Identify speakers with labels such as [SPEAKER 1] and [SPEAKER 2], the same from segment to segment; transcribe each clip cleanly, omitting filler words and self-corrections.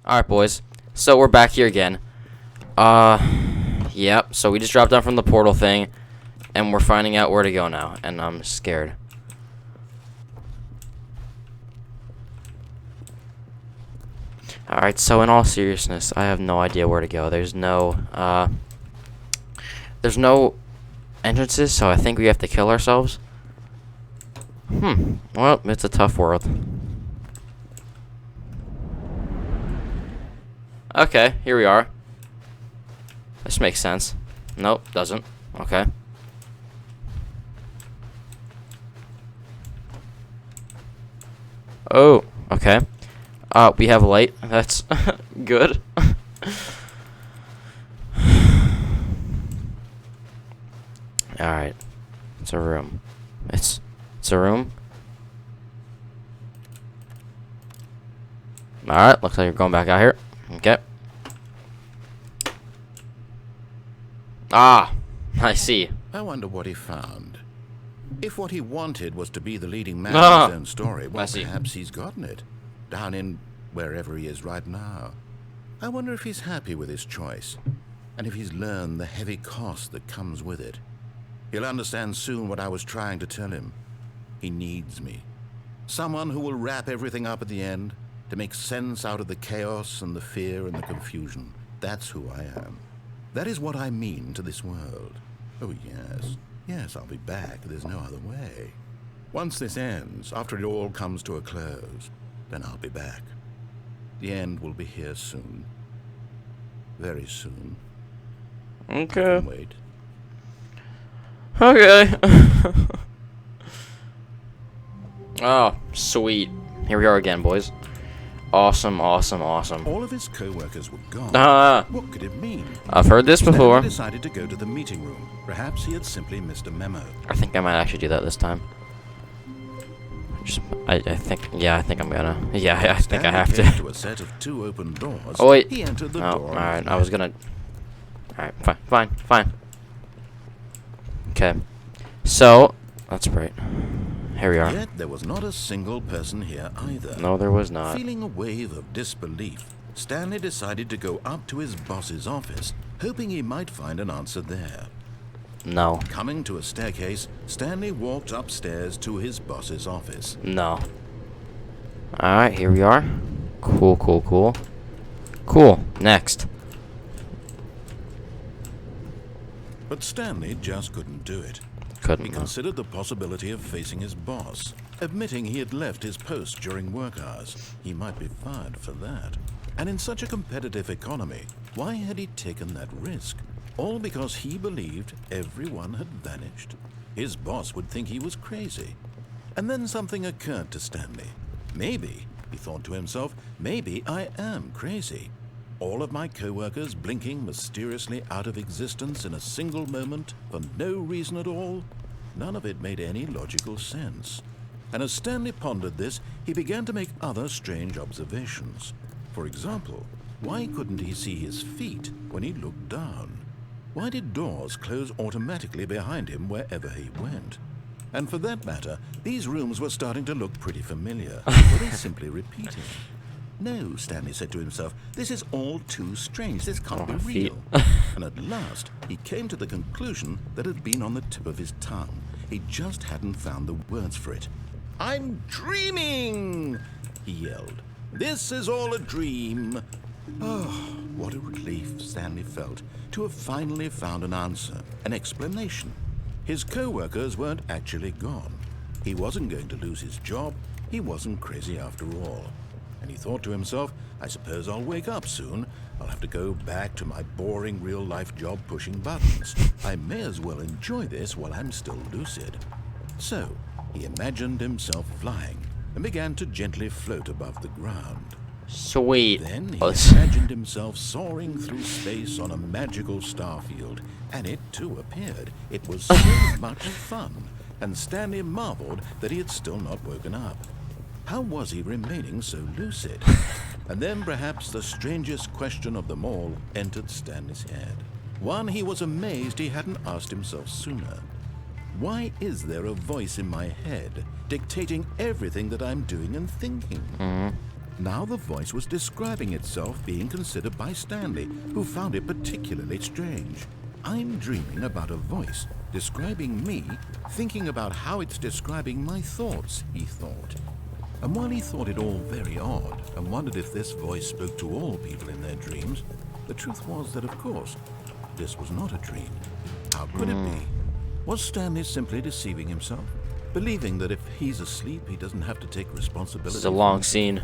[SPEAKER 1] Alright, boys. So we're back here again. Yep. So we just dropped down from the portal thing, and we're finding out where to go now, and I'm scared. Alright, so in all seriousness, I have no idea where to go. There's no entrances, so I think we have to kill ourselves. Well, it's a tough world. Okay, here we are. This makes sense. Nope, doesn't. Okay. Oh, okay. We have light. That's good. Alright. It's a room. It's a room. Alright, looks like you're going back out here. Okay. Ah, I see.
[SPEAKER 2] I wonder what he found. If what he wanted was to be the leading man in his own story, well, perhaps he's gotten it. Down in wherever he is right now. I wonder if he's happy with his choice, and if he's learned the heavy cost that comes with it. He'll understand soon what I was trying to tell him. He needs me. Someone who will wrap everything up at the end, to make sense out of the chaos and the fear and the confusion. That's who I am. That is what I mean to this world. Oh, yes. Yes, I'll be back. There's no other way. Once this ends, after it all comes to a close, then I'll be back. The end will be here soon. Very soon.
[SPEAKER 1] Okay.
[SPEAKER 2] Wait.
[SPEAKER 1] Okay. Oh, sweet. Here we are again, boys. Awesome, awesome, awesome.
[SPEAKER 2] All of his co-workers were gone. What could it mean?
[SPEAKER 1] I've heard this before.
[SPEAKER 2] Stanley decided to go to the meeting room. Perhaps he had simply missed a memo.
[SPEAKER 1] I think I might actually do that this time. I think I'm gonna. Yeah, I think I have to.
[SPEAKER 2] To a set of 2 open doors.
[SPEAKER 1] Oh wait.
[SPEAKER 2] He entered the door.
[SPEAKER 1] Alright, I was gonna. Alright, fine. Okay. So, that's right. Here we are.
[SPEAKER 2] Yet there was not a single person here either.
[SPEAKER 1] No, there was not.
[SPEAKER 2] Feeling a wave of disbelief, Stanley decided to go up to his boss's office, hoping he might find an answer there.
[SPEAKER 1] No.
[SPEAKER 2] Coming to a staircase, Stanley walked upstairs to his boss's office.
[SPEAKER 1] No. Alright, here we are. Cool. Next.
[SPEAKER 2] But Stanley just couldn't do it.
[SPEAKER 1] Couldn't.
[SPEAKER 2] He considered the possibility of facing his boss, admitting he had left his post during work hours. He might be fired for that. And in such a competitive economy, why had he taken that risk? All because he believed everyone had vanished. His boss would think he was crazy. And then something occurred to Stanley. Maybe, he thought to himself, maybe I am crazy. All of my co-workers blinking mysteriously out of existence in a single moment for no reason at all? None of it made any logical sense. And as Stanley pondered this, he began to make other strange observations. For example, why couldn't he see his feet when he looked down? Why did doors close automatically behind him wherever he went? And for that matter, these rooms were starting to look pretty familiar. Were they simply repeating? No, Stanley said to himself, this is all too strange. This can't be real. And at last, he came to the conclusion that had been on the tip of his tongue. He just hadn't found the words for it. I'm dreaming, he yelled. This is all a dream. Oh, what a relief Stanley felt to have finally found an answer, an explanation. His co-workers weren't actually gone. He wasn't going to lose his job. He wasn't crazy after all. And he thought to himself, I suppose I'll wake up soon. I'll have to go back to my boring real-life job pushing buttons. I may as well enjoy this while I'm still lucid. So, he imagined himself flying and began to gently float above the ground.
[SPEAKER 1] Sweet.
[SPEAKER 2] Then he imagined himself soaring through space on a magical starfield, and it too appeared. It was so much fun, and Stanley marveled that he had still not woken up. How was he remaining so lucid? And then perhaps the strangest question of them all entered Stanley's head. One he was amazed he hadn't asked himself sooner. Why is there a voice in my head dictating everything that I'm doing and thinking? Now the voice was describing itself being considered by Stanley, who found it particularly strange. I'm dreaming about a voice describing me, thinking about how it's describing my thoughts, he thought. And while he thought it all very odd and wondered if this voice spoke to all people in their dreams, the truth was that, of course, this was not a dream. How could it be? Was Stanley simply deceiving himself, believing that if he's asleep, he doesn't have to take responsibility?
[SPEAKER 1] This is a long scene.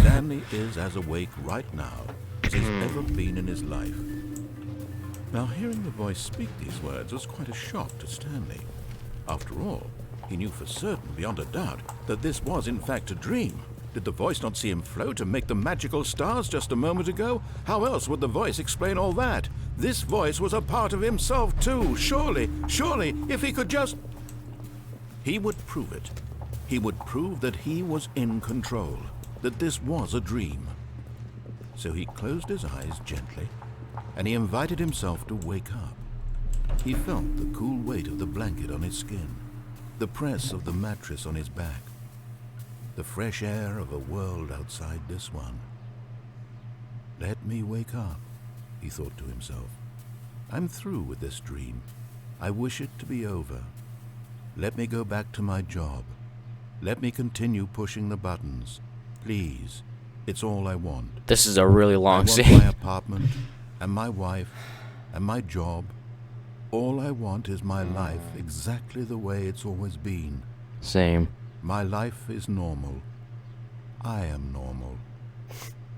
[SPEAKER 2] Stanley is as awake right now as he's ever been in his life. Now, hearing the voice speak these words was quite a shock to Stanley. After all, he knew for certain, beyond a doubt, that this was in fact a dream. Did the voice not see him float and make the magical stars just a moment ago? How else would the voice explain all that? This voice was a part of himself too. Surely, if he could just... He would prove it. He would prove that he was in control, that this was a dream. So he closed his eyes gently, and he invited himself to wake up. He felt the cool weight of the blanket on his skin, the press of the mattress on his back, the fresh air of a world outside this one. Let me wake up, he thought to himself. I'm through with this dream. I wish it to be over. Let me go back to my job. Let me continue pushing the buttons. Please, it's all I want.
[SPEAKER 1] This is a really
[SPEAKER 2] I
[SPEAKER 1] long
[SPEAKER 2] want
[SPEAKER 1] scene.
[SPEAKER 2] my apartment, and my wife, and my job. All I want is my life exactly the way it's always been.
[SPEAKER 1] Same.
[SPEAKER 2] My life is normal. I am normal.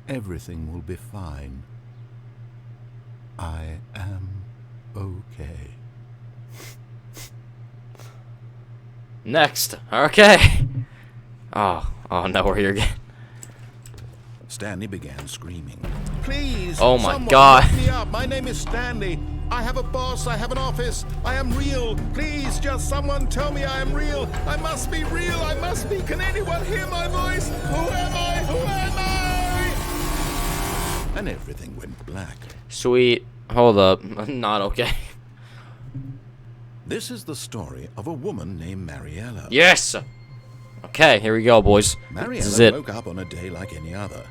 [SPEAKER 2] Everything will be fine. I am okay.
[SPEAKER 1] Next. Okay. Oh no, we're here again.
[SPEAKER 2] Stanley began screaming. Please,
[SPEAKER 1] Oh my
[SPEAKER 2] someone
[SPEAKER 1] God.
[SPEAKER 2] wake me up. My name is Stanley. I have a boss. I have an office. I am real. Please, just someone tell me I am real. I must be real. I must be. Can anyone hear my voice? Who am I? Who am I? And everything went black.
[SPEAKER 1] Sweet. Hold up. Not okay.
[SPEAKER 2] This is the story of a woman named Mariella.
[SPEAKER 1] Yes. Okay, here we go, boys. This is
[SPEAKER 2] Mariella
[SPEAKER 1] it.
[SPEAKER 2] woke up on a day like any other.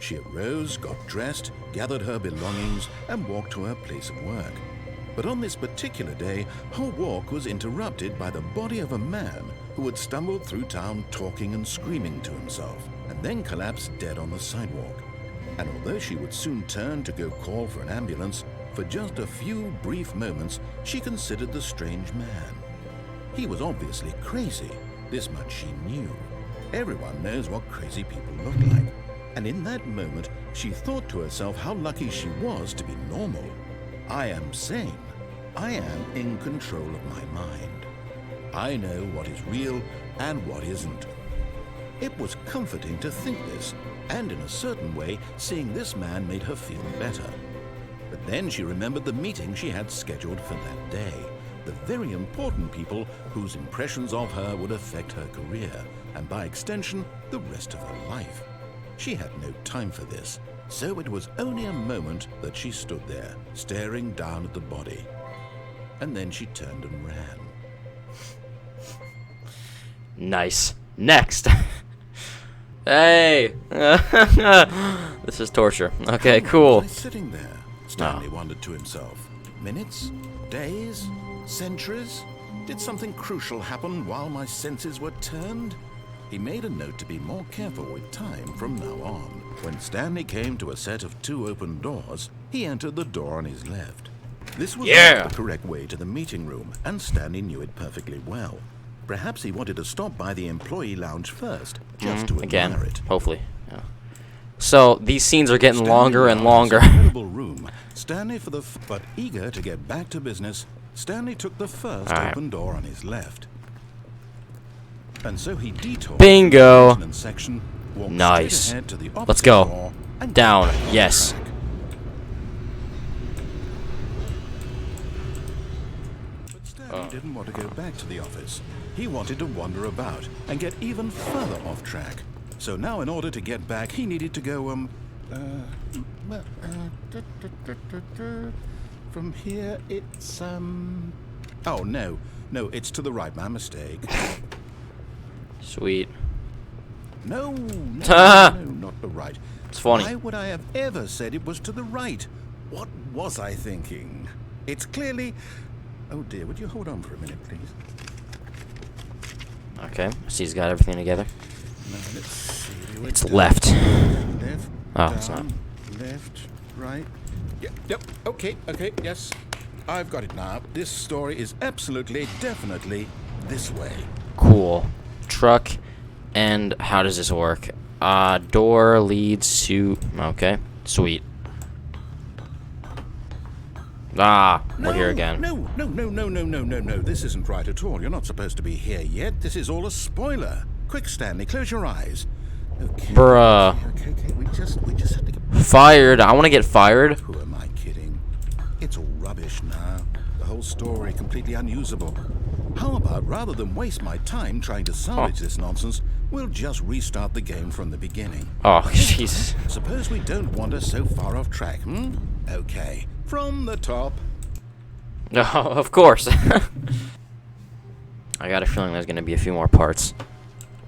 [SPEAKER 2] She arose, got dressed, gathered her belongings, and walked to her place of work. But on this particular day, her walk was interrupted by the body of a man who had stumbled through town talking and screaming to himself, and then collapsed dead on the sidewalk. And although she would soon turn to go call for an ambulance, for just a few brief moments, she considered the strange man. He was obviously crazy. This much she knew. Everyone knows what crazy people look like. And in that moment, she thought to herself how lucky she was to be normal. I am sane. I am in control of my mind. I know what is real and what isn't. It was comforting to think this, and in a certain way, seeing this man made her feel better. But then she remembered the meeting she had scheduled for that day. The very important people whose impressions of her would affect her career, and by extension, the rest of her life. She had no time for this, so it was only a moment that she stood there, staring down at the body. And then she turned and ran.
[SPEAKER 1] Nice. Next. Hey. This is torture. Okay, cool.
[SPEAKER 2] Why sitting there? Stanley wondered to himself. Minutes? Days? Centuries? Did something crucial happen while my senses were turned? He made a note to be more careful with time from now on. When Stanley came to a set of 2 open doors, he entered the door on his left. This was not the correct way to the meeting room, and Stanley knew it perfectly well. Perhaps he wanted to stop by the employee lounge first, just to admire it.
[SPEAKER 1] Hopefully. Yeah. So these scenes are getting
[SPEAKER 2] Stanley
[SPEAKER 1] longer and
[SPEAKER 2] found
[SPEAKER 1] longer.
[SPEAKER 2] this incredible room. Stanley but eager to get back to business, Stanley took the first open door on his left. And so he detoured
[SPEAKER 1] Bingo.
[SPEAKER 2] the basement section, walked
[SPEAKER 1] Nice.
[SPEAKER 2] straight ahead to the
[SPEAKER 1] Let's
[SPEAKER 2] opposite
[SPEAKER 1] go.
[SPEAKER 2] door, and
[SPEAKER 1] Down.
[SPEAKER 2] got back on
[SPEAKER 1] Yes.
[SPEAKER 2] track. But Stanley didn't want to go back to the office. He wanted to wander about and get even further off track. So now, in order to get back, he needed to go, from here, it's, oh, no, it's to the right, my mistake.
[SPEAKER 1] Sweet.
[SPEAKER 2] No, no,
[SPEAKER 1] Ah!
[SPEAKER 2] no, not the right.
[SPEAKER 1] It's funny.
[SPEAKER 2] Why would I have ever said it was to the right? What was I thinking? It's clearly... Oh dear, would you hold on for a minute, please?
[SPEAKER 1] Okay, so he's got everything together.
[SPEAKER 2] Now, let's see.
[SPEAKER 1] It's left.
[SPEAKER 2] Left.
[SPEAKER 1] Oh, it's not.
[SPEAKER 2] Down, left, right. Yep, okay, yes. I've got it now. This story is absolutely, definitely this way.
[SPEAKER 1] Cool. Truck. And how does this work? Door leads to... Okay, sweet. Ah, we're here again.
[SPEAKER 2] No. This isn't right at all. You're not supposed to be here yet. This is all a spoiler. Quick, Stanley, close your eyes. Okay.
[SPEAKER 1] Bruh.
[SPEAKER 2] Okay. We just have to get...
[SPEAKER 1] Fired. I want to get fired.
[SPEAKER 2] Who am I kidding? It's all rubbish now. The whole story completely unusable. How about, rather than waste my time trying to salvage this nonsense, we'll just restart the game from the beginning.
[SPEAKER 1] Oh, jeez.
[SPEAKER 2] Suppose we don't wander so far off track, Okay. From the top.
[SPEAKER 1] No, of course. I got a feeling there's going to be a few more parts.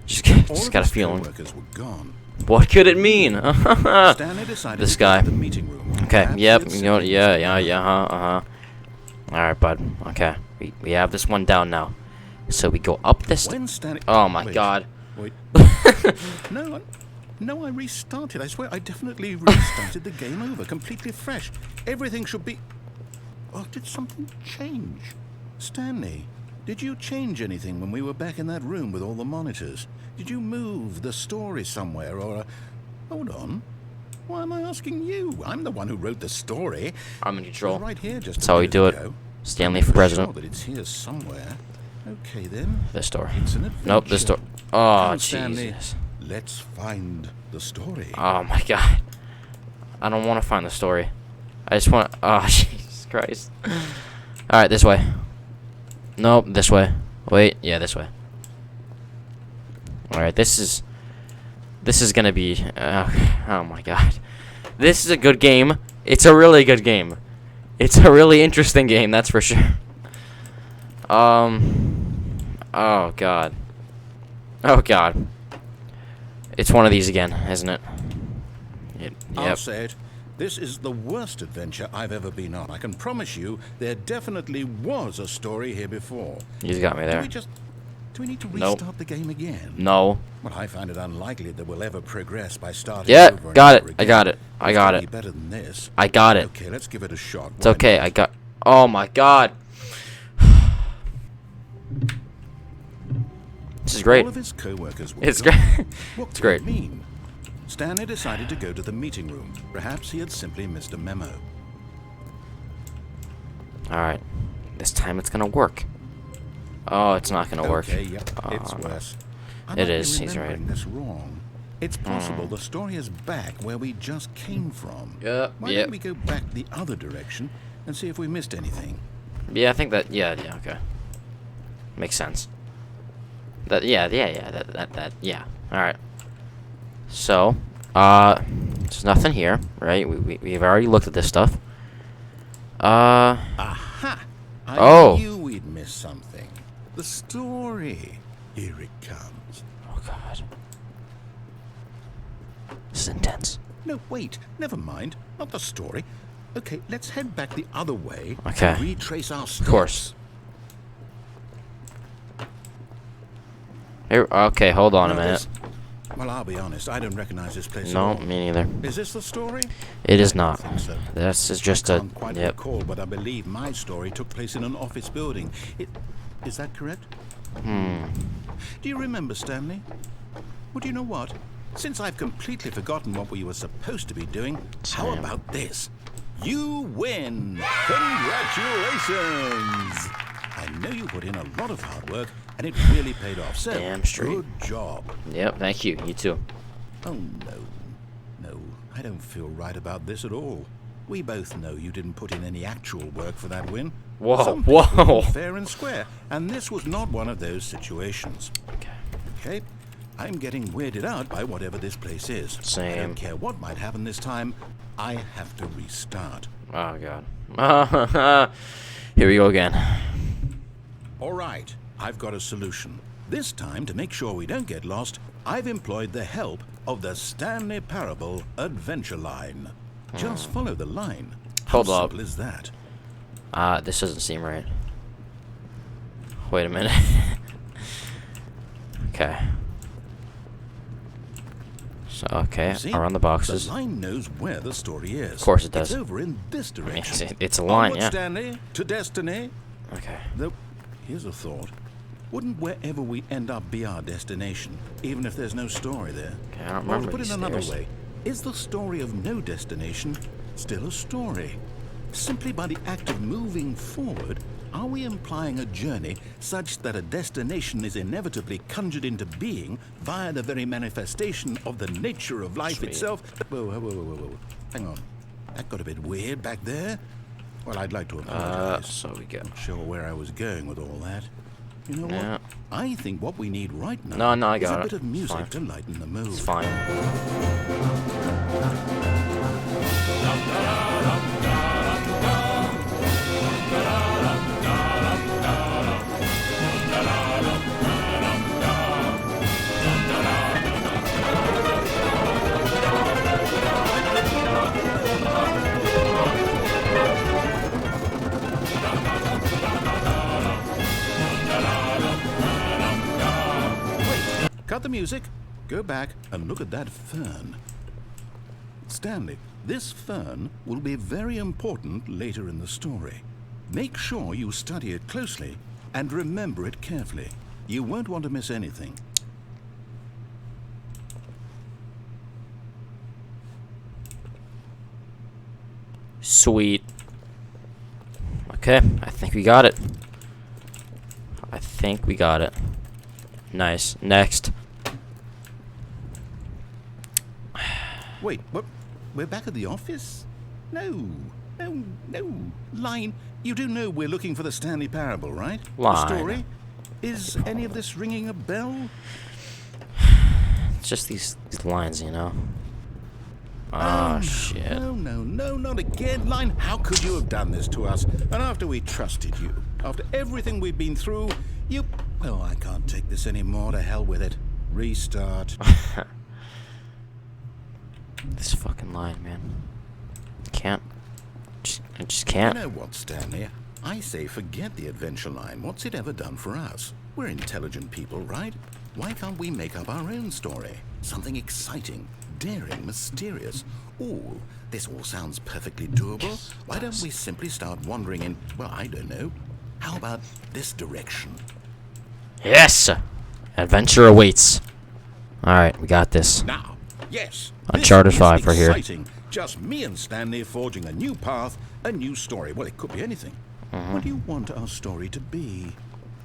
[SPEAKER 1] Just got a feeling.
[SPEAKER 2] Workers were gone.
[SPEAKER 1] What could it mean?
[SPEAKER 2] Stanley decided
[SPEAKER 1] This
[SPEAKER 2] to go
[SPEAKER 1] guy.
[SPEAKER 2] to the meeting room.
[SPEAKER 1] Okay,
[SPEAKER 2] Perhaps
[SPEAKER 1] yep,
[SPEAKER 2] he'd
[SPEAKER 1] you know,
[SPEAKER 2] simply
[SPEAKER 1] yeah, Alright, bud. Okay, we have this one down now. So we go up this...
[SPEAKER 2] When Stanley...
[SPEAKER 1] Oh my
[SPEAKER 2] Wait,
[SPEAKER 1] god.
[SPEAKER 2] Wait. No, I restarted. I swear, I definitely restarted the game over, completely fresh. Everything should be... Oh, did something change? Stanley, did you change anything when we were back in that room with all the monitors? Did you move the story somewhere, or... Hold on. Why am I asking you? I'm the one who wrote the story.
[SPEAKER 1] I'm in control.
[SPEAKER 2] Right here, just
[SPEAKER 1] That's how we do it. Stanley for president.
[SPEAKER 2] Sure that it's here somewhere. Okay, then.
[SPEAKER 1] This door.
[SPEAKER 2] It's an adventure.
[SPEAKER 1] Nope, this door. Oh,
[SPEAKER 2] Come on, Stanley.
[SPEAKER 1] Jesus.
[SPEAKER 2] Let's find the story.
[SPEAKER 1] Oh my god. I don't want to find the story. I just want... Oh, Jesus Christ. Alright, this way. Nope, this way. Wait, yeah, this way. Alright, this is gonna be... oh my god. This is a good game. It's a really good game. It's a really interesting game, that's for sure. Oh god. Oh god. It's one of these again, isn't it?
[SPEAKER 2] I'll
[SPEAKER 1] Yep.
[SPEAKER 2] say it. This is the worst adventure I've ever been on. I can promise you there definitely was a story here before.
[SPEAKER 1] He's got me there.
[SPEAKER 2] Do we need to
[SPEAKER 1] Nope.
[SPEAKER 2] restart the game again?
[SPEAKER 1] No.
[SPEAKER 2] Well, I find it unlikely that we'll ever progress by starting
[SPEAKER 1] Yeah,
[SPEAKER 2] over and
[SPEAKER 1] got it.
[SPEAKER 2] over
[SPEAKER 1] I
[SPEAKER 2] again.
[SPEAKER 1] got it. I
[SPEAKER 2] It's
[SPEAKER 1] got
[SPEAKER 2] gotta
[SPEAKER 1] it.
[SPEAKER 2] be better than this.
[SPEAKER 1] I got it.
[SPEAKER 2] Okay, let's give it a shot.
[SPEAKER 1] It's okay. I got... Oh my god. This is great.
[SPEAKER 2] All of his co-workers were
[SPEAKER 1] It's
[SPEAKER 2] gone.
[SPEAKER 1] great.
[SPEAKER 2] What
[SPEAKER 1] It's
[SPEAKER 2] could
[SPEAKER 1] great.
[SPEAKER 2] it mean? Stanley decided to go to the meeting room. Perhaps he had simply missed a memo.
[SPEAKER 1] Alright. This time it's gonna work. Oh, it's not gonna work.
[SPEAKER 2] Okay, yep,
[SPEAKER 1] Oh,
[SPEAKER 2] it's
[SPEAKER 1] no.
[SPEAKER 2] worse. I
[SPEAKER 1] It
[SPEAKER 2] might be
[SPEAKER 1] is, he's right.
[SPEAKER 2] remembering this wrong. It's possible the story is back where we just came from.
[SPEAKER 1] Yep,
[SPEAKER 2] Why
[SPEAKER 1] yep.
[SPEAKER 2] don't we go back the other direction and see if we missed anything?
[SPEAKER 1] Yeah, I think that... Yeah, okay. Makes sense. That... Yeah, yeah. Alright. So, there's nothing here, right? We've already looked at this stuff.
[SPEAKER 2] Aha! I
[SPEAKER 1] Oh.
[SPEAKER 2] knew we'd missed something. The story. Here it comes.
[SPEAKER 1] Oh, God. This is intense.
[SPEAKER 2] No, wait. Never mind. Not the story. Okay, let's head back the other way
[SPEAKER 1] Okay.
[SPEAKER 2] and retrace our steps.
[SPEAKER 1] Of course. Here, okay, hold on a
[SPEAKER 2] Now
[SPEAKER 1] minute.
[SPEAKER 2] this- Well, I'll be honest. I don't recognize this place
[SPEAKER 1] No,
[SPEAKER 2] at all.
[SPEAKER 1] me neither.
[SPEAKER 2] Is this the story?
[SPEAKER 1] It is not.
[SPEAKER 2] I think so.
[SPEAKER 1] This is just
[SPEAKER 2] I
[SPEAKER 1] a...
[SPEAKER 2] can't quite
[SPEAKER 1] Yep.
[SPEAKER 2] recall, but I believe my story took place in an office building. Is that correct? Do you remember, Stanley? Well, do you know what? Since I've completely forgotten what we were supposed to be doing, how
[SPEAKER 1] Same.
[SPEAKER 2] about this? You win! Congratulations! I know you put in a lot of hard work, and it really paid off. So,
[SPEAKER 1] Damn straight.
[SPEAKER 2] good job.
[SPEAKER 1] Yep, thank you. You too.
[SPEAKER 2] Oh, no, I don't feel right about this at all. We both know you didn't put in any actual work for that win.
[SPEAKER 1] Whoa,
[SPEAKER 2] Some people
[SPEAKER 1] whoa.
[SPEAKER 2] were fair and square, and this was not one of those situations. Okay? I'm getting weirded out by whatever this place is. I
[SPEAKER 1] Same.
[SPEAKER 2] don't care what might happen this time. I have to restart.
[SPEAKER 1] Oh, God. Here we go again.
[SPEAKER 2] All right, I've got a solution. This time, to make sure we don't get lost, I've employed the help of the Stanley Parable Adventure Line. Just follow the line.
[SPEAKER 1] Hold
[SPEAKER 2] How
[SPEAKER 1] up.
[SPEAKER 2] simple is that?
[SPEAKER 1] This doesn't seem right. Wait a minute. Okay. So, okay,
[SPEAKER 2] See?
[SPEAKER 1] around the boxes.
[SPEAKER 2] The line knows where the story is.
[SPEAKER 1] Of course it does.
[SPEAKER 2] It's over in this direction.
[SPEAKER 1] It's a line,
[SPEAKER 2] Onward,
[SPEAKER 1] yeah.
[SPEAKER 2] Stanley, to destiny.
[SPEAKER 1] Okay.
[SPEAKER 2] Though, here's a thought. Wouldn't wherever we end up be our destination, even if there's no story there?
[SPEAKER 1] Okay, I don't
[SPEAKER 2] Or
[SPEAKER 1] remember
[SPEAKER 2] to put
[SPEAKER 1] these
[SPEAKER 2] it another
[SPEAKER 1] stairs.
[SPEAKER 2] way, is the story of no destination still a story? Simply by the act of moving forward, are we implying a journey such that a destination is inevitably conjured into being via the very manifestation of the nature of life
[SPEAKER 1] Sweet.
[SPEAKER 2] itself? Whoa. Hang on. That got a bit weird back there. Well, I'd like to apologize.
[SPEAKER 1] So we go.
[SPEAKER 2] Not sure where I was going with all that. You know
[SPEAKER 1] Yeah.
[SPEAKER 2] what? I think what we need right now
[SPEAKER 1] No, I
[SPEAKER 2] is a
[SPEAKER 1] got
[SPEAKER 2] bit
[SPEAKER 1] it.
[SPEAKER 2] of music
[SPEAKER 1] Fine.
[SPEAKER 2] to lighten the mood.
[SPEAKER 1] It's fine.
[SPEAKER 2] Cut the music, go back and look at that fern. Stanley, this fern will be very important later in the story. Make sure you study it closely and remember it carefully. You won't want to miss anything.
[SPEAKER 1] Sweet. Okay, I think we got it. Nice. Next.
[SPEAKER 2] Wait, what? We're back at the office? No. Line, you do know we're looking for the Stanley Parable, right?
[SPEAKER 1] Line.
[SPEAKER 2] The story? Is any of this ringing a bell?
[SPEAKER 1] It's just these lines, you know. Oh, shit.
[SPEAKER 2] No, not again. Line, how could you have done this to us? And after we trusted you, after everything we've been through, you... Oh, I can't take this anymore. To hell with it. Restart.
[SPEAKER 1] This fucking line, man. Can't. I just can't.
[SPEAKER 2] You know what, Stanley? I say forget the adventure line. What's it ever done for us? We're intelligent people, right? Why can't we make up our own story? Something exciting, daring, mysterious. Ooh, this all sounds perfectly doable. Why don't we simply start wandering in, well, I don't know. How about this direction?
[SPEAKER 1] Yes! Adventure awaits. Alright, we got this.
[SPEAKER 2] Now, yes.
[SPEAKER 1] Uncharted
[SPEAKER 2] this is
[SPEAKER 1] 5 right here.
[SPEAKER 2] exciting. Just me and Stanley forging a new path, a new story. Well, it could be anything. What do you want our story to be?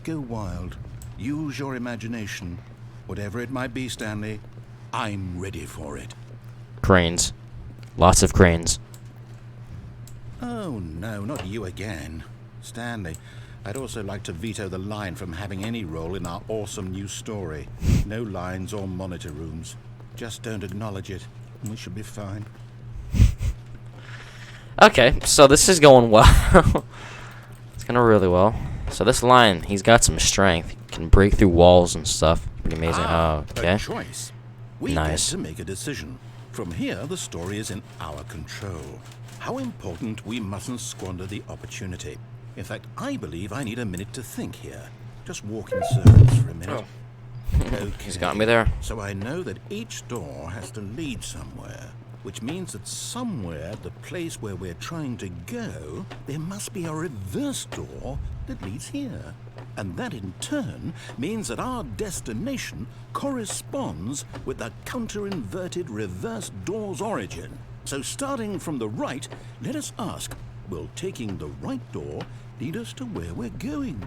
[SPEAKER 2] Go wild. Use your imagination. Whatever it might be, Stanley, I'm ready for it.
[SPEAKER 1] Cranes. Lots of cranes.
[SPEAKER 2] Oh, no, not you again. Stanley, I'd also like to veto the line from having any role in our awesome new story. No lines or monitor rooms. Just don't acknowledge it, and we should be fine.
[SPEAKER 1] Okay, so this is going well. It's going really well. So this line, he's got some strength. He can break through walls and stuff. Pretty amazing. Oh, okay.
[SPEAKER 2] A choice. We
[SPEAKER 1] Nice.
[SPEAKER 2] get to make a decision. From here, the story is in our control. How important we mustn't squander the opportunity. In fact, I believe I need a minute to think here. Just walk in circles for a minute. Okay.
[SPEAKER 1] He's got me there.
[SPEAKER 2] So I know that each door has to lead somewhere, which means that somewhere at the place where we're trying to go, there must be a reverse door that leads here. And that in turn means that our destination corresponds with the counter-inverted reverse door's origin. So starting from the right, let us ask, will taking the right door lead us to where we're going?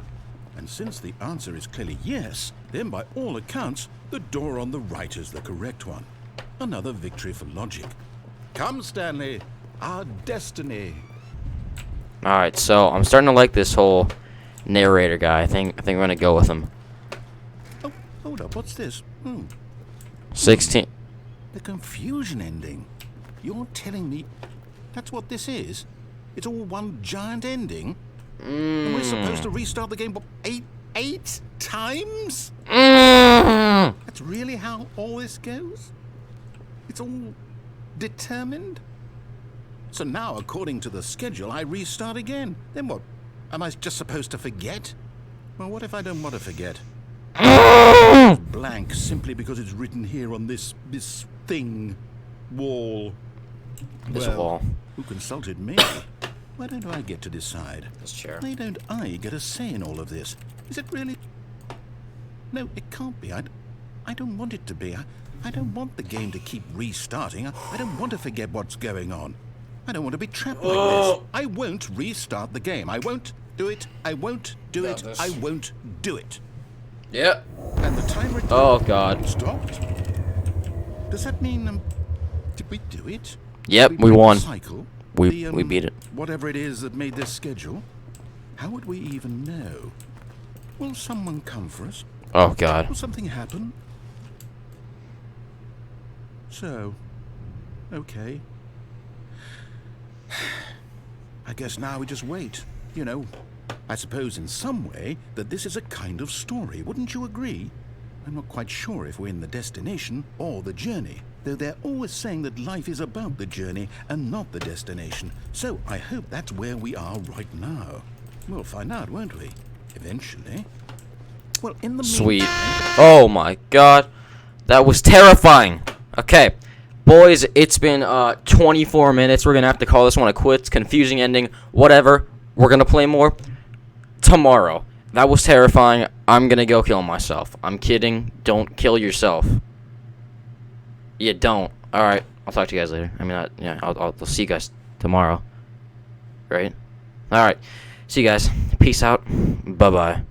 [SPEAKER 2] And since the answer is clearly yes, then by all accounts, the door on the right is the correct one. Another victory for logic. Come, Stanley, our destiny.
[SPEAKER 1] Alright, so I'm starting to like this whole narrator guy. I think we're going to go with him.
[SPEAKER 2] Oh, hold up, what's this?
[SPEAKER 1] 16.
[SPEAKER 2] The confusion ending. You're telling me that's what this is? It's all one giant ending? And we're supposed to restart the game, what, eight times? That's really how all this goes? It's all determined? So now, according to the schedule, I restart again. Then what? Am I just supposed to forget? Well, what if I don't want to forget? Blank simply because it's written here on this thing. Wall.
[SPEAKER 1] This
[SPEAKER 2] Well,
[SPEAKER 1] wall.
[SPEAKER 2] who consulted me? Why don't I get to decide?
[SPEAKER 1] This chair.
[SPEAKER 2] Why don't I get a say in all of this? Is it really? No, it can't be. I don't want it to be. I don't want the game to keep restarting. I don't want to forget what's going on. I don't want to be trapped like this. I won't restart the game. I won't do it. I won't do it. I won't do it.
[SPEAKER 1] Yep.
[SPEAKER 2] And the timer
[SPEAKER 1] Oh God.
[SPEAKER 2] stopped. Does that mean did we do it?
[SPEAKER 1] Yep,
[SPEAKER 2] Did
[SPEAKER 1] we
[SPEAKER 2] break the
[SPEAKER 1] won.
[SPEAKER 2] cycle?
[SPEAKER 1] We beat it.
[SPEAKER 2] Whatever it is that made this schedule. How would we even know? Will someone come for us?
[SPEAKER 1] Oh God.
[SPEAKER 2] Will something happen? So, okay. I guess now we just wait. You know, I suppose in some way that this is a kind of story. Wouldn't you agree? I'm not quite sure if we're in the destination or the journey, though they're always saying that life is about the journey and not the destination. So I hope that's where we are right now. We'll find out, won't we? Eventually. Well, in the
[SPEAKER 1] Sweet.
[SPEAKER 2] meantime-
[SPEAKER 1] Oh my God. That was terrifying. Okay. Boys, it's been 24 minutes. We're going to have to call this one a quits. Confusing ending. Whatever. We're going to play more tomorrow. That was terrifying. I'm going to go kill myself. I'm kidding. Don't kill yourself. Yeah, don't. Alright. I'll talk to you guys later. I mean, yeah, I'll see you guys tomorrow. Right? Alright. See you guys. Peace out. Bye-bye.